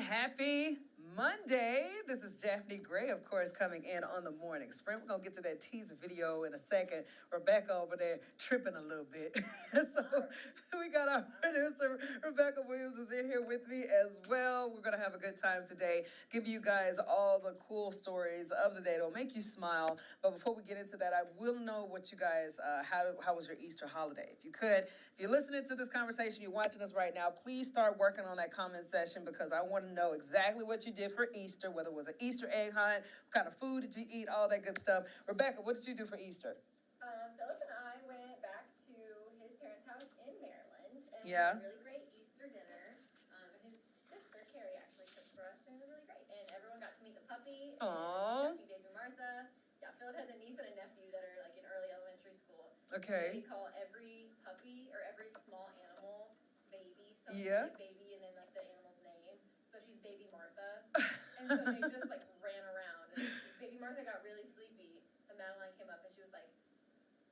happy Monday. This is Japhanie Gray, of course, coming in on the morning sprint. We're going to get to that teaser video in a second. Rebecca over there tripping a little bit. So we got our producer, Rebecca Williams, is in here with me as well. We're going to have a good time today, give you guys all the cool stories of the day that'll make you smile. But before we get into that, I will know what you guys, how was your Easter holiday? If you could, if you're listening to this conversation, you're watching us right now, please start working on that comment section because I want to know exactly what you did for Easter, whether it was an Easter egg hunt, what kind of food did you eat, all that good stuff. Rebecca, what did you do for Easter? Philip and I went back to his parents' house in Maryland and Yeah. had a really great Easter dinner. And his sister, Carrie, actually cooked for us, and it was really great. And everyone got to meet the puppy. Aww. And baby Martha. Yeah, Philip has a niece and a nephew that are like in early elementary school. Okay. They call every puppy or every small animal baby, something Yeah. like baby, and then like the animal's name. So she's baby Martha. And so they just like ran around. And baby Martha got really sleepy. So Madeline came up and she was like,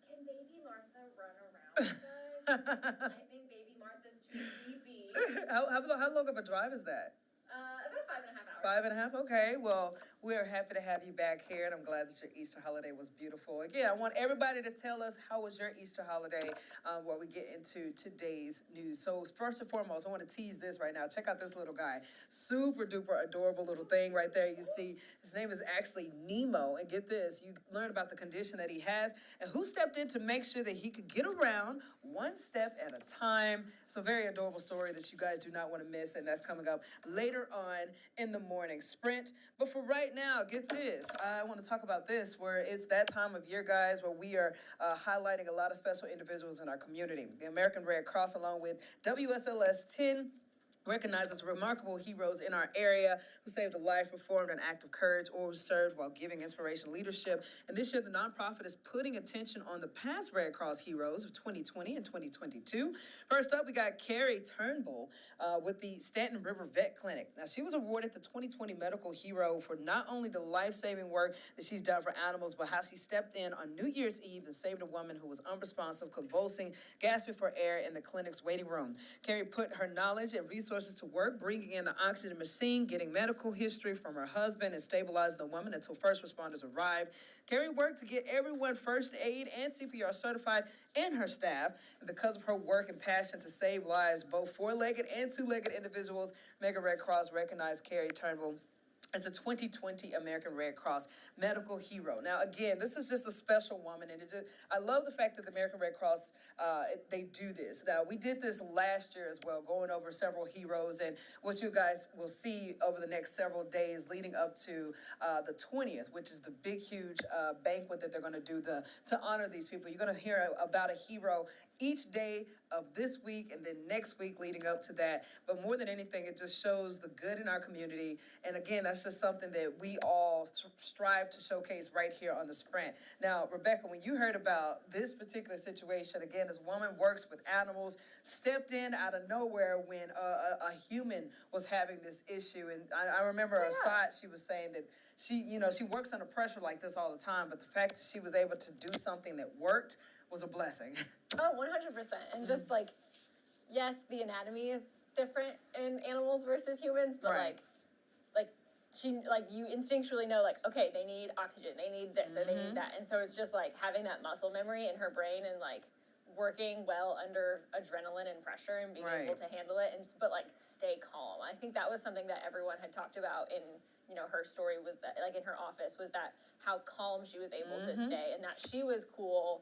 "Can baby Martha run around with us?" I think baby Martha's too sleepy. How long of a drive is that? About 5.5 hours. 5.5? Okay. Well, we're happy to have you back here, and I'm glad that your Easter holiday was beautiful. Again, I want everybody to tell us how was your Easter holiday while we get into today's news. So first and foremost, I want to tease this right now. Check out this little guy. Super duper adorable little thing right there. You see, his name is actually Nemo. And get this, you learn about the condition that he has and who stepped in to make sure that he could get around one step at a time. It's a very adorable story that you guys do not want to miss, and that's coming up later on in the morning sprint. But for right now, get this. I want to talk about this where it's that time of year, guys, where we are highlighting a lot of special individuals in our community. The American Red Cross, along with WSLS 10, recognizes remarkable heroes in our area who saved a life, performed an act of courage, or who served while giving inspirational leadership. And this year, the nonprofit is putting attention on the past Red Cross heroes of 2020 and 2022. First up, we got Carrie Turnbull with the Stanton River Vet Clinic. Now, she was awarded the 2020 Medical Hero for not only the life-saving work that she's done for animals, but how she stepped in on New Year's Eve and saved a woman who was unresponsive, convulsing, gasping for air in the clinic's waiting room. Carrie put her knowledge and resources to work, bringing in the oxygen machine, getting medical history from her husband, and stabilizing the woman until first responders arrived. Carrie worked to get everyone first aid and CPR certified and her staff. And because of her work and passion to save lives, both four-legged and two-legged individuals, American Red Cross recognized Carrie Turnbull as a 2020 American Red Cross medical hero. Now, again, this is just a special woman, and I love the fact that the American Red Cross, they do this. Now, we did this last year as well, going over several heroes, and what you guys will see over the next several days leading up to the 20th, which is the big, huge banquet that they're going to do to honor these people. You're going to hear about a hero each day of this week and then next week leading up to that. But more than anything, it just shows the good in our community. And again, that's just something that we all strive to showcase right here on the sprint. Now, Rebecca, when you heard about this particular situation, again, this woman works with animals, stepped in out of nowhere when a human was having this issue. And I remember Assad, she was saying that she works under pressure like this all the time, but the fact that she was able to do something that worked was a blessing. Oh, 100%. And just like, yes, the anatomy is different in animals versus humans, but Right. like you instinctually know, like, okay, they need oxygen, they need this, or they need that. And so it's just like having that muscle memory in her brain and like working well under adrenaline and pressure and being able to handle it, but like stay calm. I think that was something that everyone had talked about in, her story, was that like in her office, was that how calm she was able to stay and that she was cool.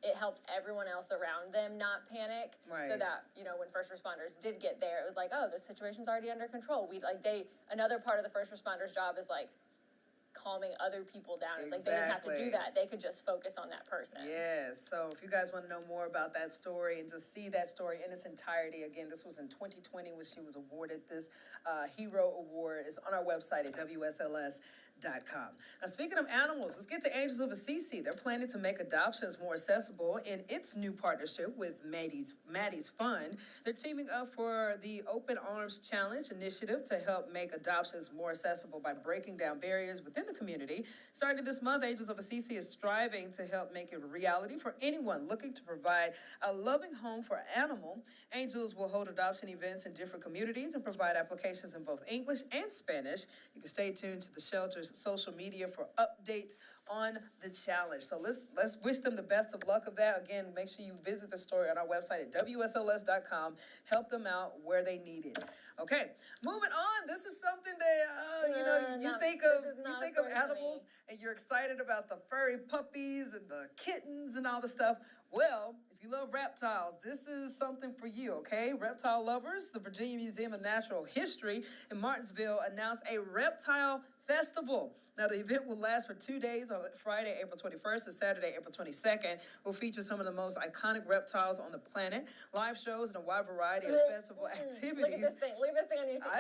It helped everyone else around them not panic, so that, when first responders did get there, it was like, oh, the situation's already under control. Another part of the first responders' job is like calming other people down. It's like they didn't have to do that. They could just focus on that person. Yes. So if you guys want to know more about that story and just see that story in its entirety, again, this was in 2020 when she was awarded this Hero Award. It's on our website at WSLS.com. Now, speaking of animals, let's get to Angels of Assisi. They're planning to make adoptions more accessible in its new partnership with Maddie's Fund. They're teaming up for the Open Arms Challenge initiative to help make adoptions more accessible by breaking down barriers within the community. Starting this month, Angels of Assisi is striving to help make it a reality for anyone looking to provide a loving home for an animal. Angels will hold adoption events in different communities and provide applications in both English and Spanish. You can stay tuned to the shelter's social media for updates on the challenge. So let's wish them the best of luck of that. Again, make sure you visit the story on our website at WSLS.com. Help them out where they need it. Okay, moving on. This is something that you think of animals and you're excited about the furry puppies and the kittens and all the stuff. Well, if you love reptiles, this is something for you, okay? Reptile lovers, the Virginia Museum of Natural History in Martinsville announced a reptile festival. Now, the event will last for 2 days on Friday, April 21st and Saturday, April 22nd. Will feature some of the most iconic reptiles on the planet, live shows, and a wide variety of festival activities. Look at this thing. Look at this thing on your screen.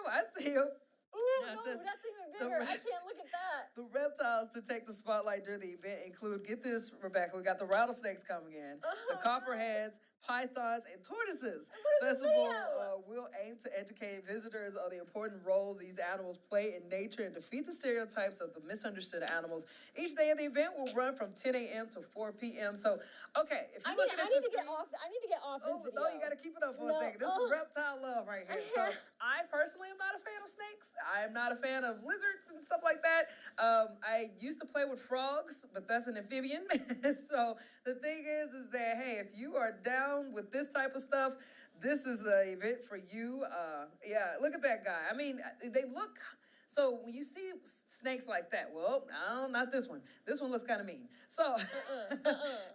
I see him. Ooh, no, that's even bigger. I can't look at that. The reptiles to take the spotlight during the event include, get this, Rebecca, we got the rattlesnakes coming in, the copperheads, pythons, and tortoises. Festival will aim to educate visitors on the important roles these animals play in nature and defeat the stereotypes of the misunderstood animals. Each day of the event will run from 10 a.m. to 4 p.m. So, okay, if you're looking at your screen... I need to get off this video. No, you got to keep it up for a second. This is reptile love right here. So, I personally am not a fan of snakes. I am not a fan of lizards and stuff like that. I used to play with frogs, but that's an amphibian. So, the thing is that, hey, if you are down with this type of stuff, this is an event for you. Yeah, look at that guy. I mean, they look... So when you see snakes like that, well, no, not this one. This one looks kind of mean. So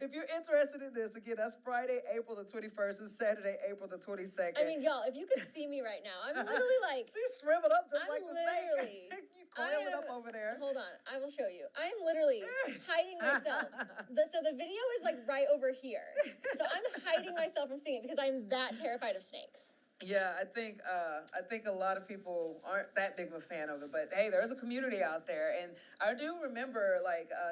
if you're interested in this, again, that's Friday, April the 21st and Saturday, April the 22nd. I mean, y'all, if you could see me right now, I'm literally like... She's shriveled up just like the snake. You coiling up over there. Hold on, I will show you. I'm literally hiding myself. So the video is like right over here. So I'm hiding myself from seeing it because I'm that terrified of snakes. Yeah, I think a lot of people aren't that big of a fan of it, but hey, there's a community out there, and I do remember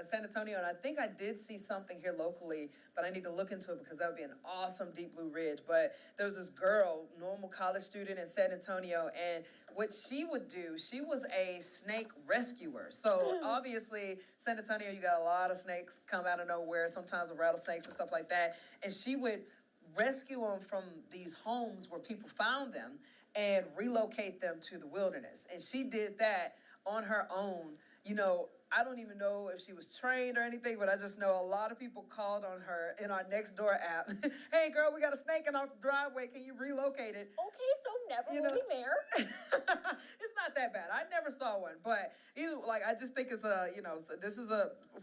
San Antonio, and I think I did see something here locally, but I need to look into it because that would be an awesome Deep Blue Ridge. But there was this girl, normal college student in San Antonio, and what she would do, she was a snake rescuer. So obviously, San Antonio, you got a lot of snakes come out of nowhere, sometimes the rattlesnakes and stuff like that, and she would rescue them from these homes where people found them and relocate them to the wilderness. And she did that on her own. You know, I don't even know if she was trained or anything, but I just know a lot of people called on her in our Nextdoor app. Hey, girl, we got a snake in our driveway. Can you relocate it? Okay, so never will be there. It's not that bad. I never saw one, but I just think it's this is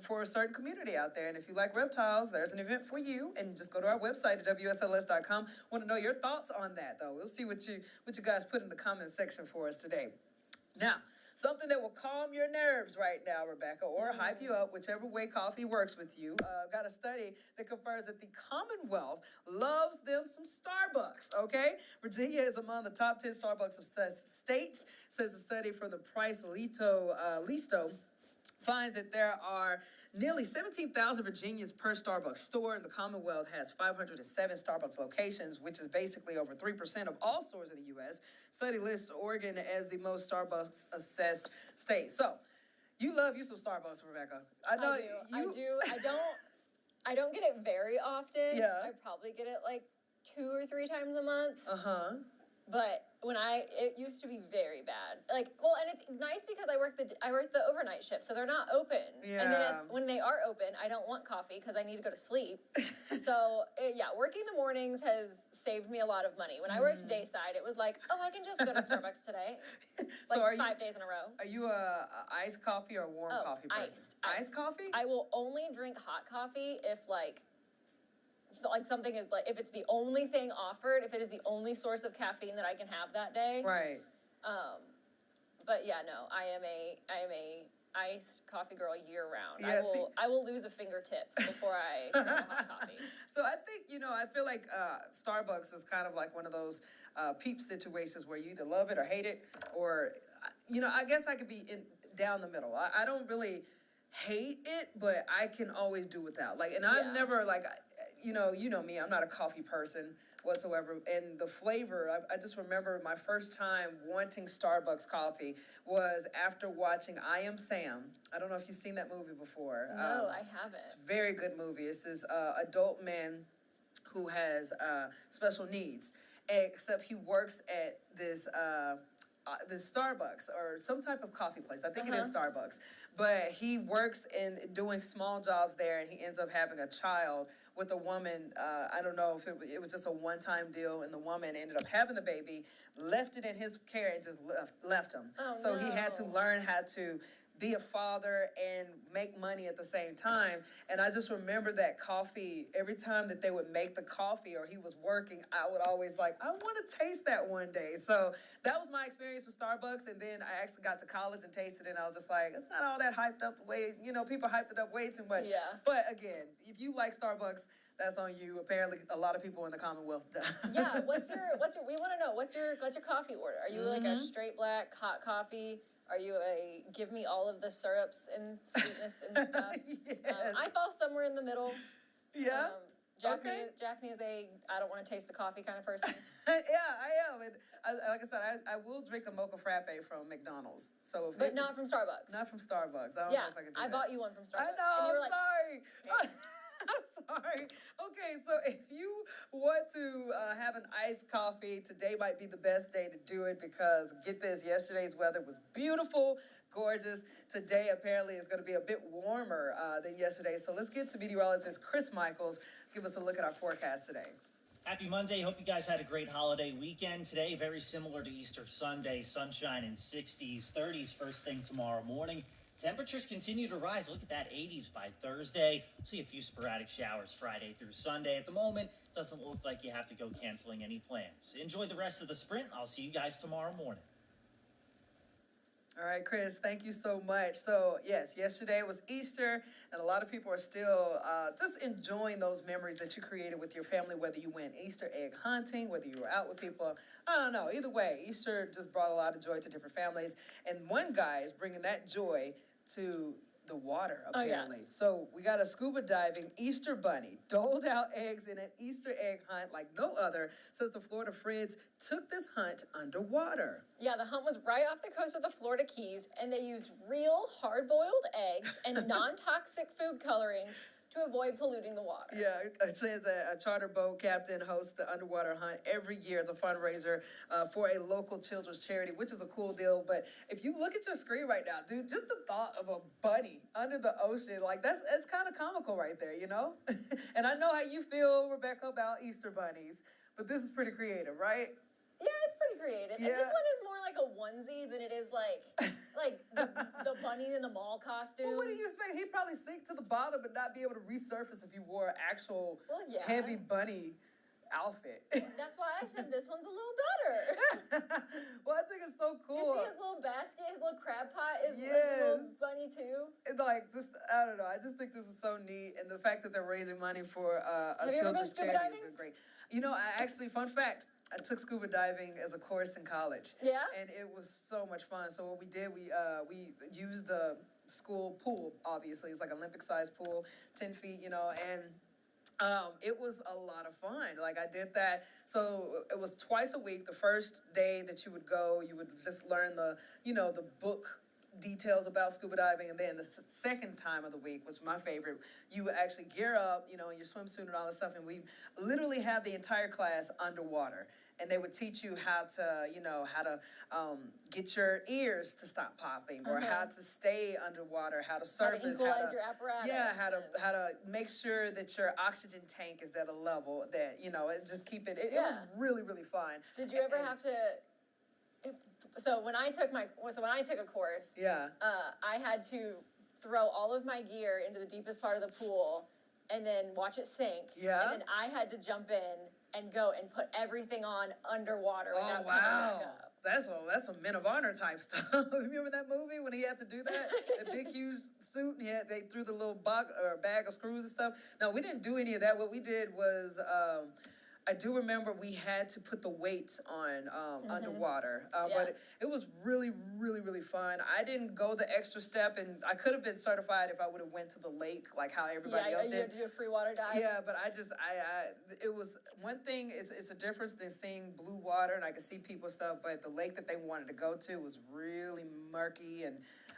for a certain community out there. And if you like reptiles, there's an event for you. And just go to our website at WSLS.com. Want to know your thoughts on that, though. We'll see what you guys put in the comment section for us today. Now, something that will calm your nerves right now, Rebecca, or hype you up, whichever way coffee works with you. Got a study that confirms that the Commonwealth loves them some Starbucks, okay? Virginia is among the top 10 Starbucks obsessed states, says a study from the Price Listo finds that there are nearly 17,000 Virginians per Starbucks store, and the Commonwealth has 507 Starbucks locations, which is basically over 3% of all stores in the U.S. Study lists Oregon as the most Starbucks-assessed state. So, you love you some Starbucks, Rebecca. I know I do. I don't get it very often. Yeah. I probably get it like 2 or 3 times a month. Uh-huh. But it used to be very bad. And it's nice because I work the overnight shift, so they're not open. Yeah. And then when they are open, I don't want coffee because I need to go to sleep. So working the mornings has saved me a lot of money. When I worked dayside, it was like, oh, I can just go to Starbucks today. So 5 days in a row. Are you a iced coffee or a warm coffee person? Iced coffee? I will only drink hot coffee if something is if it's the only thing offered, if it is the only source of caffeine that I can have that day. Right. But yeah, no, I am a iced coffee girl year round. Yeah, I will lose a fingertip before I drink a hot coffee. So I think, I feel like Starbucks is kind of like one of those peep situations where you either love it or hate it, or I guess I could be down the middle. I don't really hate it, but I can always do without. Like, and I've Yeah. never like, you know me. I'm not a coffee person whatsoever. And the flavor, I just remember my first time wanting Starbucks coffee was after watching I Am Sam. I don't know if you've seen that movie before. No, I haven't. It's a very good movie. It's this adult man who has special needs, except he works at this Starbucks or some type of coffee place. I think it is Starbucks. But he works in doing small jobs there, and he ends up having a child with a woman. I don't know if it was just a one-time deal, and the woman ended up having the baby, left it in his care, and just left him. Oh, so he had to no. learn how to be a father and make money at the same time. And I just remember that coffee, every time that they would make the coffee or he was working, I would always like, I want to taste that one day. So that was my experience with Starbucks. And then I actually got to college and tasted it, and I was just like, it's not all that hyped up the way, people hyped it up way too much. Yeah. But again, if you like Starbucks, that's on you. Apparently, a lot of people in the Commonwealth do. Yeah, we want to know, what's your coffee order? Are you like a straight black, hot coffee? Are you a give me all of the syrups and sweetness and stuff? Yes. I fall somewhere in the middle. Yeah. Japanese, I don't want to taste the coffee kind of person. Yeah, I am. And like I said, I will drink a mocha frappe from McDonald's. So But not from Starbucks. Not from Starbucks. I don't know if I can do I that. bought you one from Starbucks. I know. And you were I'm like, sorry. "Okay." I'm sorry. Okay, so if you want to have an iced coffee, today might be the best day to do it because, get this, yesterday's weather was beautiful, gorgeous. Today apparently is going to be a bit warmer than yesterday. So let's get to meteorologist Chris Michaels. Give us a look at our forecast today. Happy Monday. Hope you guys had a great holiday weekend. Today, very similar to Easter Sunday. Sunshine in 60s, 30s first thing tomorrow morning. Temperatures continue to rise. Look at that, 80s by Thursday. We'll see a few sporadic showers Friday through Sunday. At the moment, doesn't look like you have to go canceling any plans. Enjoy the rest of the sprint. I'll see you guys tomorrow morning. All right, Chris, thank you so much. So, yes, yesterday was Easter, and a lot of people are still just enjoying those memories that you created with your family, whether you went Easter egg hunting, whether you were out with people. I don't know. Either way, Easter just brought a lot of joy to different families, and one guy is bringing that joy to the water, apparently. So we got a scuba diving Easter bunny, doled out eggs in an Easter egg hunt like no other, says the Florida Friends took this hunt underwater. Yeah, the hunt was right off the coast of the Florida Keys, and they used real hard-boiled eggs and non-toxic food colorings to avoid polluting the water. Yeah, it says a charter boat captain hosts the underwater hunt every year as a fundraiser for a local children's charity, which is a cool deal. But if you look at your screen right now, dude, just the thought of a bunny under the ocean, like it's kind of comical right there, And I know how you feel, Rebecca, about Easter bunnies, but this is pretty creative, right? Yeah, it's pretty creative. Yeah. And this one is more like a onesie than it is like the bunny in the mall costume. Well, what do you expect? He'd probably sink to the bottom but not be able to resurface if you wore an actual yeah. heavy bunny outfit. That's why I said this one's a little better. Well, I think it's so Do cool. you see his little basket, his little crab pot is Yes. a little bunny too? And I don't know. I just think this is so neat, and the fact that they're raising money for a Have you ever been children's scuba charity diving? has been great. Fun fact, I took scuba diving as a course in college. Yeah? And it was so much fun. So what we did, we used the school pool, obviously. It's like an Olympic-sized pool, 10 feet, and it was a lot of fun. Like, I did that. So it was twice a week. The first day that you would go, you would just learn the book details about scuba diving, and then the second time of the week, which is my favorite, you would actually gear up, in your swimsuit and all this stuff, and we literally had the entire class underwater. And they would teach you how to get your ears to stop popping, or how to stay underwater, how to surface, how to equalize your apparatus. Yeah, how to make sure that your oxygen tank is at a level that just keep it. It was really, really fun. Did you ever have to? So when I took a course, I had to throw all of my gear into the deepest part of the pool and then watch it sink. Yeah. And then I had to jump in and go and put everything on underwater without coming back up. That's some Men of Honor type stuff. Remember that movie when he had to do that? The big huge suit, and they threw the little bag of screws and stuff. No, we didn't do any of that. What we did was I do remember we had to put the weights on underwater, Yeah. but it was really, really, really fun. I didn't go the extra step, and I could have been certified if I would have went to the lake like how everybody else you did. had to do a free water dive. Yeah, but it was one thing. It's a difference than seeing blue water, and I could see people stuff. But the lake that they wanted to go to was really murky, and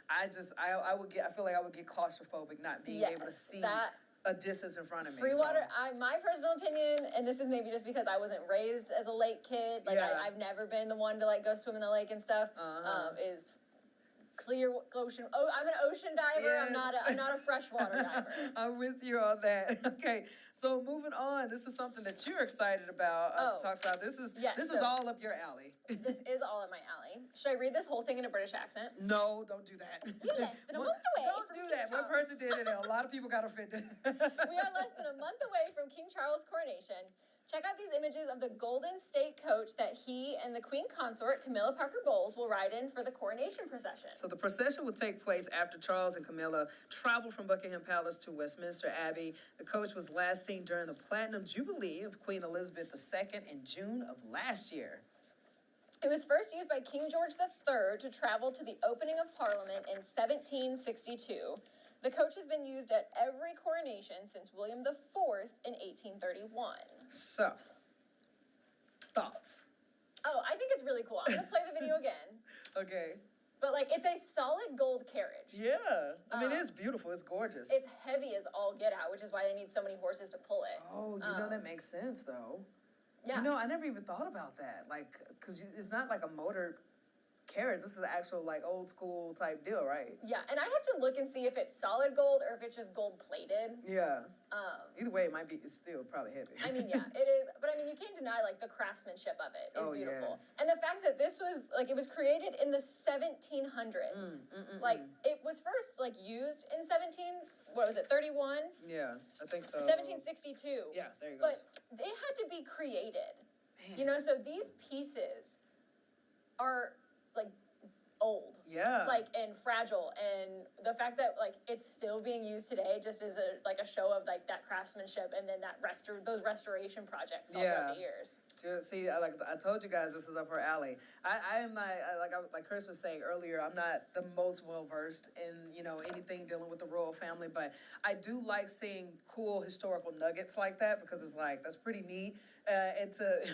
I feel like I would get claustrophobic not being able to see that a distance in front of me. free so. water. My personal opinion, and this is maybe just because I wasn't raised as a lake kid. Like Yeah. I've never been the one to like go swim in the lake and stuff. Is clear ocean. Oh, I'm an ocean diver. Yes. I'm not a freshwater diver. I'm with you on that. Okay, so moving on. This is something that you're excited about to talk about. This is all up your alley. This is all in my alley. Should I read this whole thing in a British accent? No, don't do that. We're less than a month away. Don't from do King that. One Charles. person did it, and a lot of people got offended. We are less than a month away from King Charles' coronation. Check out these images of the Golden State coach that he and the Queen Consort, Camilla Parker Bowles, will ride in for the coronation procession. So the procession will take place after Charles and Camilla travel from Buckingham Palace to Westminster Abbey. The coach was last seen during the Platinum Jubilee of Queen Elizabeth II in June of last year. It was first used by King George III to travel to the opening of Parliament in 1762. The coach has been used at every coronation since William IV in 1831. So, thoughts? Oh, I think it's really cool. I'm gonna play the video again. Okay. But like, it's a solid gold carriage. Yeah. I mean, it's beautiful. It's gorgeous. It's heavy as all get out, which is why they need so many horses to pull it. Oh, that makes sense, though. Yeah. I never even thought about that. Like, because it's not like a motor carriage. This is an actual, like, old school type deal, right? Yeah, and I'd have to look and see if it's solid gold or if it's just gold plated. Yeah. Either way, it's still probably heavy. I mean, yeah, it is. But I mean, you can't deny, like, the craftsmanship of it is beautiful. Yes. And the fact that this was, like, it was created in the 1700s. Like, it was first, like, used in 31? Yeah, I think so. 1762. Yeah, there you go. But they had to be created. Man. So these pieces are, like, old. Yeah. Like, and fragile, and the fact that like it's still being used today just is a show of like that craftsmanship and then those restoration projects all throughout the years. See, I told you guys this is up her alley. I am not like Chris was saying earlier. I'm not the most well versed in anything dealing with the royal family, but I do like seeing cool historical nuggets like that because it's like that's pretty neat.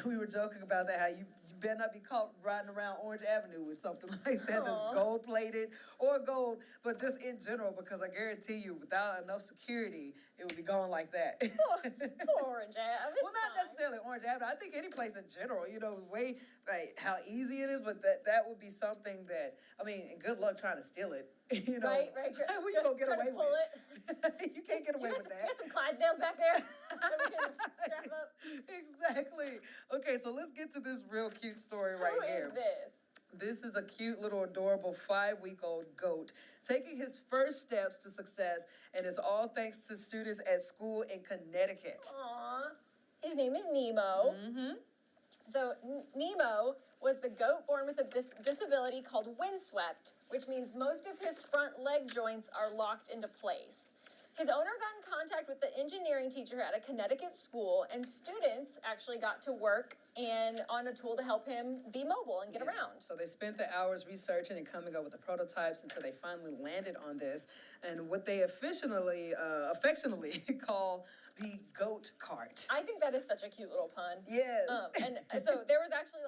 We were joking about that how you better not be caught riding around Orange Avenue with something like that that's gold plated or gold, but just in general because I guarantee you without enough security it would be gone like that. Orange Avenue. Well, not necessarily Orange Avenue. I think any place in general, way like how easy it is, but that would be something that and good luck trying to steal it. Right. Who you gonna get away pull with? It. You can't get away with that. You got some Clydesdales back there. Strap up. Exactly. Okay, so let's get to this real cute story right here. Who is this? This is a cute little adorable 5-week-old goat taking his first steps to success, and it's all thanks to students at school in Connecticut. Aww. His name is Nemo. Mm-hmm. So Nemo was the goat born with a disability called windswept, which means most of his front leg joints are locked into place. His owner got in contact with the engineering teacher at a Connecticut school, and students actually got to work on a tool to help him be mobile and get around. So they spent the hours researching and coming up with the prototypes until they finally landed on this, and what they affectionately call the goat cart. I think that is such a cute little pun. Yes. And so there was actually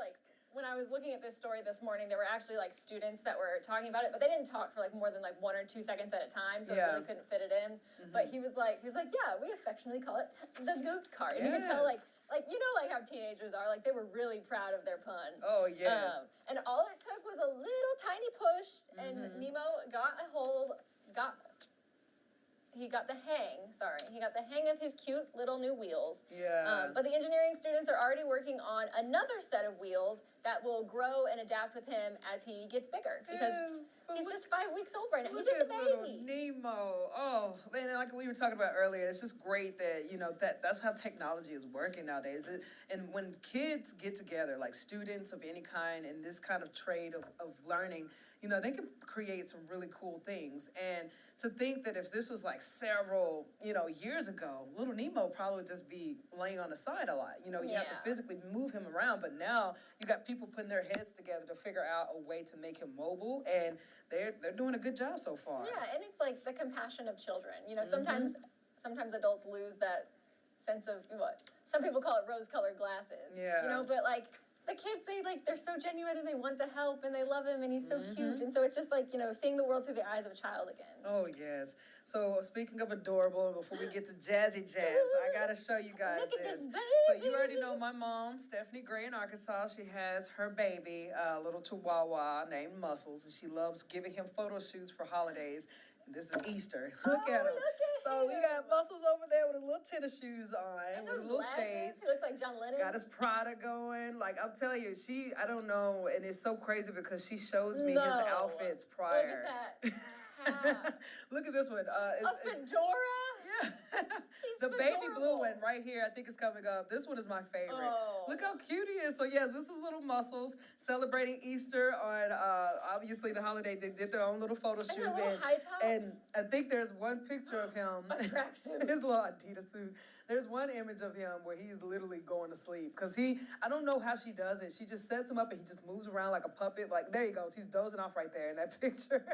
when I was looking at this story this morning, there were actually students that were talking about it, but they didn't talk for more than 1 or 2 seconds at a time, so it really couldn't fit it in. Mm-hmm. But he was like, yeah, we affectionately call it the goat cart. And you can tell how teenagers are, they were really proud of their pun. Oh, yes. And all it took was a little tiny push, and Nemo got a hold, he got the hang of his cute little new wheels. Yeah. But the engineering students are already working on another set of wheels that will grow and adapt with him as he gets bigger. Because he's just 5 weeks old right now. He's just a baby. Nemo. Oh, man, like we were talking about earlier, it's just great that, that's how technology is working nowadays. And when kids get together, like students of any kind in this kind of trade of learning, they can create some really cool things. And to think that if this was like several, years ago, little Nemo probably would just be laying on the side a lot. You have to Yeah. physically move him around, but now you got people putting their heads together to figure out a way to make him mobile, and they're doing a good job so far. Yeah, and it's like the compassion of children. Mm-hmm. Sometimes adults lose that sense of what some people call it rose-colored glasses. Yeah. But like the kids, they're so genuine and they want to help and they love him and he's so Mm-hmm. cute, and so it's just like seeing the world through the eyes of a child again. Oh, yes. So, speaking of adorable, before we get to Jazzy Jazz, I got to show you guys Look at this. this baby. So, you already know my mom, Stephanie Gray in Arkansas. She has her baby, a little chihuahua named Muscles, and she loves giving him photo shoots for holidays. And this is Easter. Look at him. Look at So, we got him. Muscles over there with his little tennis shoes on, And with those his little glasses, shades. he looks like John Lennon. Got his Prada going. Like, I'm telling you, I don't know, and it's so crazy because she shows me his No. outfits prior. Look at that. Hat. Look at this one. A fedora. Yeah. He's The baby blue adorable. one right here, I think is coming up. This one is my favorite. Oh. Look how cute he is. So yes, this is Little Muscles celebrating Easter on obviously the holiday. They did their own little photo shoot. And the little high tops. And I think there's one picture of him. A tracksuit. His little Adidas suit. There's one image of him where he's literally going to sleep. Because I don't know how she does it. She just sets him up and he just moves around like a puppet. Like, there he goes. He's dozing off right there in that picture.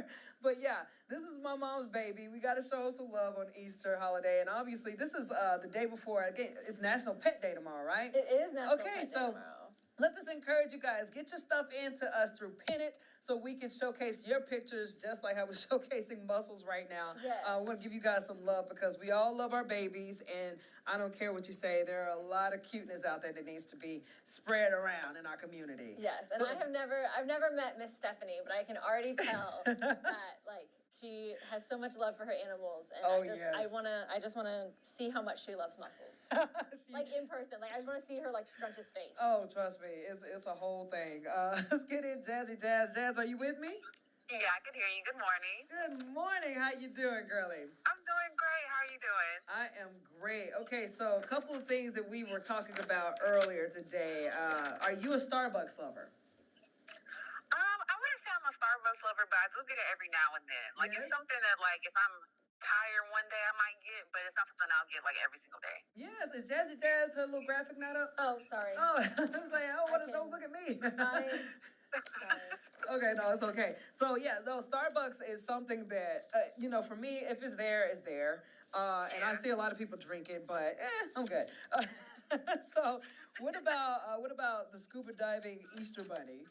But yeah, this is my mom's baby. We got to show some love on Easter holiday. And obviously, this is the day before. Again, it's National Pet Day tomorrow, right? It is National Okay, Pet Day so- tomorrow. Let us encourage you guys. Get your stuff into us through Pin It so we can showcase your pictures just like how we're showcasing Muscles right now. Yes. I want to give you guys some love because we all love our babies, and I don't care what you say. There are a lot of cuteness out there that needs to be spread around in our community. Yes, and So- I've never met Miss Stephanie, but I can already tell that like she has so much love for her animals, and Oh, I yes. just wanna see how much she loves Muscles, like in person. Like I just wanna see her like scrunch his face. Oh, trust me, it's a whole thing. Let's get in Jazzy Jazz. Jazz, are you with me? Yeah, I can hear you. Good morning. Good morning. How you doing, girlie? I'm doing great. How are you doing? I am great. Okay, so a couple of things that we were talking about earlier today. Are you a Starbucks lover? I wouldn't say I'm a Starbucks lover, but I do get it every now and then. Like Yes? it's something that like if I'm tired one day I might get, but it's not something I'll get like every single day. Yes, is Jazzy Jazz her little graphic not up? Oh, sorry. Oh, I was like, don't can- look at me. Sorry. Okay, no, it's okay. So yeah, no, Starbucks is something that for me, if it's there, it's there. And I Yeah. see a lot of people drink it, but I'm good. So what about the scuba diving Easter bunny?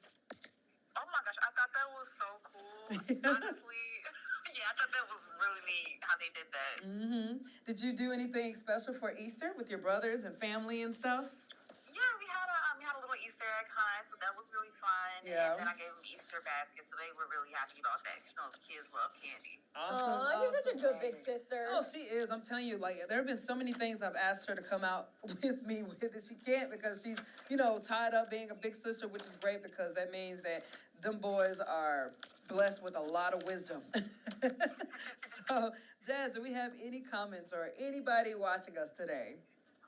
Oh my gosh, I thought that was so cool. Honestly, yeah, I thought that was really neat how they did that. Mm-hmm. Did you do anything special for Easter with your brothers and family and stuff? Yeah, we had a little Easter egg hunt, so that was really fun. Yeah. And then I gave them Easter baskets, so they were really happy about that. You know, kids love candy. Aw, you're such a good big sister. Oh, she is. I'm telling you, like, there have been so many things I've asked her to come out with me with that she can't because she's, tied up being a big sister, which is great because that means that them boys are blessed with a lot of wisdom. So, Jazz, do we have any comments or anybody watching us today?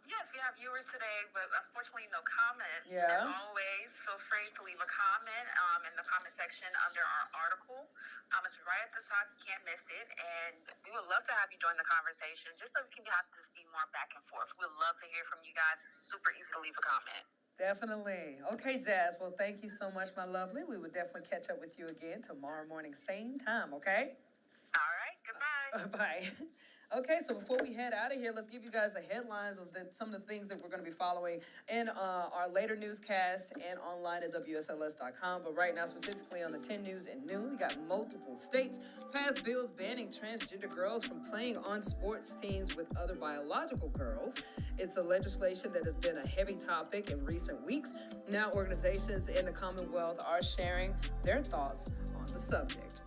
Yes, we have viewers today, but unfortunately no comments. Yeah. As always, feel free to leave a comment in the comment section under our article. It's right at the top. You can't miss it. And we would love to have you join the conversation just so we can have this be more back and forth. We'd love to hear from you guys. It's super easy to leave a comment. Definitely. Okay, Jazz. Well, thank you so much, my lovely. We will definitely catch up with you again tomorrow morning, same time, okay? All right, goodbye. Bye. Okay, so before we head out of here, let's give you guys the headlines of some of the things that we're going to be following in our later newscast and online at WSLS.com. But right now, specifically on the 10 News and Noon, we got multiple states passed bills banning transgender girls from playing on sports teams with other biological girls. It's a legislation that has been a heavy topic in recent weeks. Now, organizations in the Commonwealth are sharing their thoughts on the subject.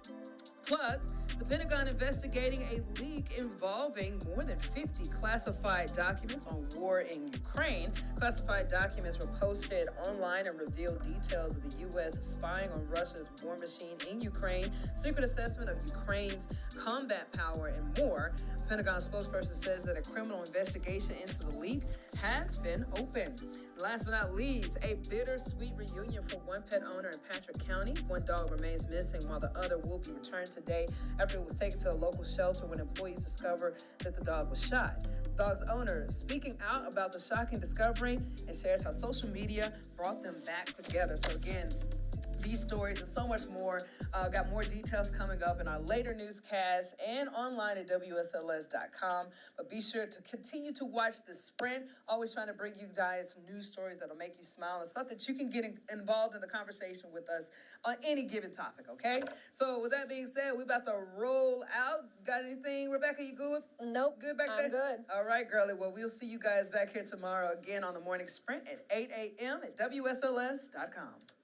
Plus, the Pentagon investigating a leak involving more than 50 classified documents on war in Ukraine. Classified documents were posted online and revealed details of the U.S. spying on Russia's war machine in Ukraine, secret assessment of Ukraine's combat power, and more. Pentagon spokesperson says that a criminal investigation into the leak has been opened. Last but not least, a bittersweet reunion for one pet owner in Patrick County. One dog remains missing while the other will be returned today after it was taken to a local shelter when employees discovered that the dog was shot. The dog's owner speaking out about the shocking discovery and shares how social media brought them back together. So again, these stories and so much more. Got more details coming up in our later newscast and online at WSLS.com. But be sure to continue to watch the Sprint. Always trying to bring you guys news stories that'll make you smile and stuff that you can get involved in the conversation with us on any given topic, okay? So with that being said, we're about to roll out. Got anything, Rebecca? You good? Nope. Good back there? I'm good. All right, girlie. Well, we'll see you guys back here tomorrow again on the morning Sprint at 8 a.m. at WSLS.com.